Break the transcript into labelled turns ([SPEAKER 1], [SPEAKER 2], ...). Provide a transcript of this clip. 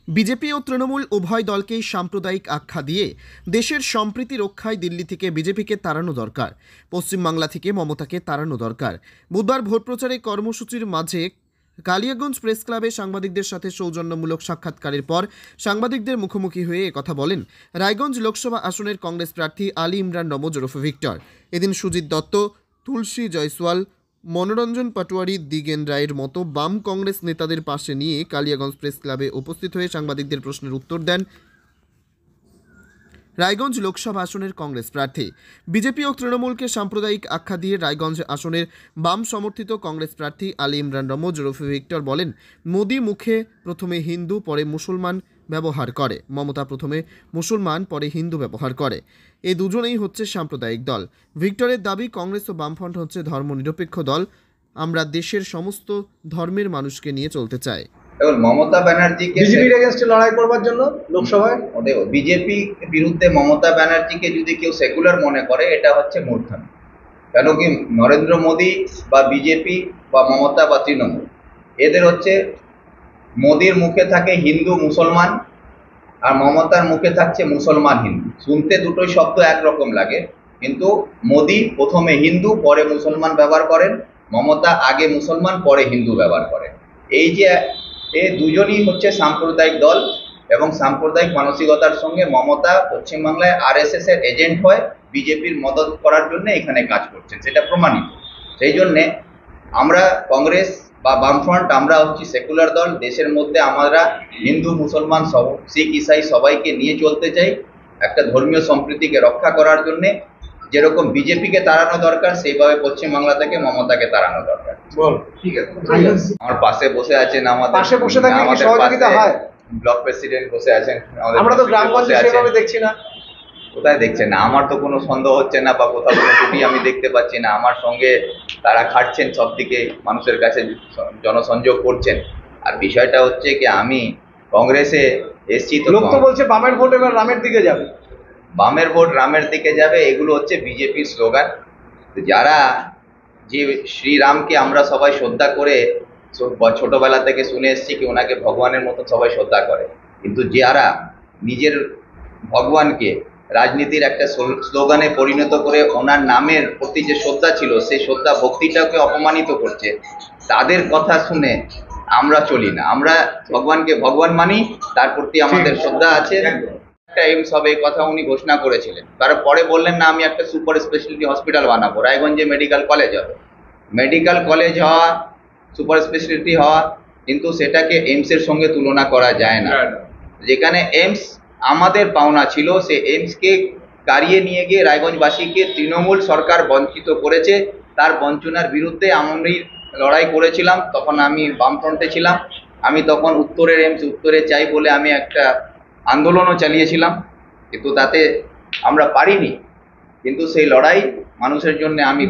[SPEAKER 1] BJP ও তৃণমূল উভয় দলকেই সাম্প্রদায়িক আখ্যা দিয়ে দেশের সম্প্রীতি রক্ষায় দিল্লি থেকে বিজেপিকে তাড়ানো দরকার, পশ্চিমবাংলা থেকে মমতাকে তাড়ানো দরকার। বুধবার ভোট প্রচারে কর্মসূচির মাঝে কালিয়াগঞ্জ প্রেস ক্লাবে সাংবাদিকদের সাথে সৌজন্যমূলক সাক্ষাৎকারের পর সাংবাদিকদের মুখোমুখি হয়ে একথা বলেন রায়গঞ্জ লোকসভা আসনের কংগ্রেস প্রার্থী আলী ইমরান নমজ ওরফে ভিক্টর। এদিন সুজিত দত্ত, তুলসী জয়সওয়াল, মনোরঞ্জন পাটোয়ারি, দিগেন রায়ের মতো বাম কংগ্রেস নেতাদের পাশে নিয়ে কালিয়াগঞ্জ প্রেস ক্লাবে উপস্থিত হয়ে সাংবাদিকদের প্রশ্নের উত্তর দেন রায়গঞ্জ লোকসভা আসনের কংগ্রেস প্রার্থী। বিজেপি ও তৃণমূলকে সাম্প্রদায়িক আখ্যা দিয়ে রায়গঞ্জ আসনের বাম সমর্থিত কংগ্রেস প্রার্থী আলী ইমরান নমজ ওরফে ভিক্টর বলেন, মোদি মুখে প্রথমে হিন্দু পরে মুসলমান ব্যবহার করে, মমতা প্রথমে মুসলমান পরে হিন্দু ব্যবহার করে। এই দুজনেই হচ্ছে সাম্প্রদায়িক দল। ভিক্টরের দাবি, কংগ্রেস ও বামফ্রন্ট হচ্ছে ধর্মনিরপেক্ষ দল। আমরা দেশের সমস্ত ধর্মের মানুষকে নিয়ে চলতে চাই।
[SPEAKER 2] এবং মমতা ব্যানার্জিকে
[SPEAKER 3] বিজেপির এগেইনস্টে লড়াই করবার জন্য লোকসভায়
[SPEAKER 2] বিজেপি বিরুদ্ধে মমতা ব্যানার্জিকে যদি কেউ সেকুলার মনে করে, এটা হচ্ছে মূর্খামি। কেন কি নরেন্দ্র মোদী বা বিজেপি বা মমতা বা তৃণমূল, এদের হচ্ছে মোদির মুখে থাকে হিন্দু মুসলমান আর মমতার মুখে থাকছে মুসলমান হিন্দু। শুনতে দুটোই শব্দ একরকম লাগে, কিন্তু মোদি প্রথমে হিন্দু পরে মুসলমান ব্যবহার করেন, মমতা আগে মুসলমান পরে হিন্দু ব্যবহার করেন। এই যে এই দুজনই হচ্ছে সাম্প্রদায়িক দল এবং সাম্প্রদায়িক মানসিকতার সঙ্গে মমতা পশ্চিমবাংলায় আরএসএস এর এজেন্ট হয় বিজেপির মদত করার জন্য এখানে কাজ করছেন, সেটা প্রমাণিত। সেই জন্যে আমরা কংগ্রেস বা বামফ্রন্ট, আমরা হচ্ছি সেকুলার দল। দেশের মধ্যে আমরা হিন্দু মুসলমান শিখ ইসাই সবাইকে নিয়ে চলতে চাই, একটা ধর্মীয় সম্প্রীতিকে রক্ষা করার জন্যে। যেরকম বিজেপিকে তাড়ানো দরকার, সেইভাবে পশ্চিমবাংলা থেকে মমতাকে তাড়ানো দরকার।
[SPEAKER 3] ঠিক আছে,
[SPEAKER 2] আমার পাশে বসে আছেন, আমাদের
[SPEAKER 3] পাশে বসে থাকলে কি সহযোগিতা হয়?
[SPEAKER 2] ব্লক প্রেসিডেন্ট বসে আছেন,
[SPEAKER 3] আমরা তো গ্রামগঞ্জে সেভাবে দেখছি না।
[SPEAKER 2] কোথায় দেখছেন না? আমার তো কোনো সন্দেহ হচ্ছে না বা কোথাও কোনো ত্রুটি আমি দেখতে পাচ্ছি না। আমার সঙ্গে তারা খাটছেন, সব দিকে মানুষের কাছে জনসংযোগ করছেন। আর বিষয়টা হচ্ছে কি, আমি কংগ্রেসে এসছি তো,
[SPEAKER 3] লোক তো বলছে বামের ভোট এবার রামের দিকে যাবে।
[SPEAKER 2] বামের ভোট রামের দিকে যাবে, এগুলো হচ্ছে বিজেপির স্লোগান। যারা যে শ্রীরামকে আমরা সবাই শ্রদ্ধা করে ছোটবেলা থেকে শুনে এসছি কি ওনাকে ভগবানের মতো সবাই শ্রদ্ধা করে, কিন্তু যারা নিজের ভগবানকে রাজনীতির একটা স্লোগানে পরিণত করে ওনার নামের প্রতি যে শ্রদ্ধা ছিল সেই শ্রদ্ধা ভক্তিটাকে অপমানিত করছে, তাদের কথা শুনে আমরা চলি না। আমরা ভগবানকে ভগবান মানি, তার প্রতি আমাদের শ্রদ্ধা আছে। একটা এইমস হবে এই কথা উনি ঘোষণা করেছিলেন, তারপরে বললেন না আমি একটা সুপার স্পেশালিটি হসপিটাল বানাবো, রায়গঞ্জে মেডিকেল কলেজ হবে। মেডিকেল কলেজ হওয়া, সুপার স্পেশালিটি হওয়া, কিন্তু সেটাকে এইমসের সঙ্গে তুলনা করা যায় না। যেখানে এইমস আমাদের পাওনা ছিল, সে এইমসকে কারিয়ে নিয়ে গিয়ে রায়গঞ্জবাসীকে তৃণমূল সরকার বঞ্চিত করেছে। তার বঞ্চনার বিরুদ্ধে আমি লড়াই করেছিলাম, তখন আমি বামফ্রন্টে ছিলাম। আমি তখন উত্তরের এইমস উত্তরে চাই বলে আমি একটা আন্দোলনও চালিয়েছিলাম, কিন্তু তাতে আমরা পারিনি। কিন্তু সেই লড়াই মানুষের জন্য আমি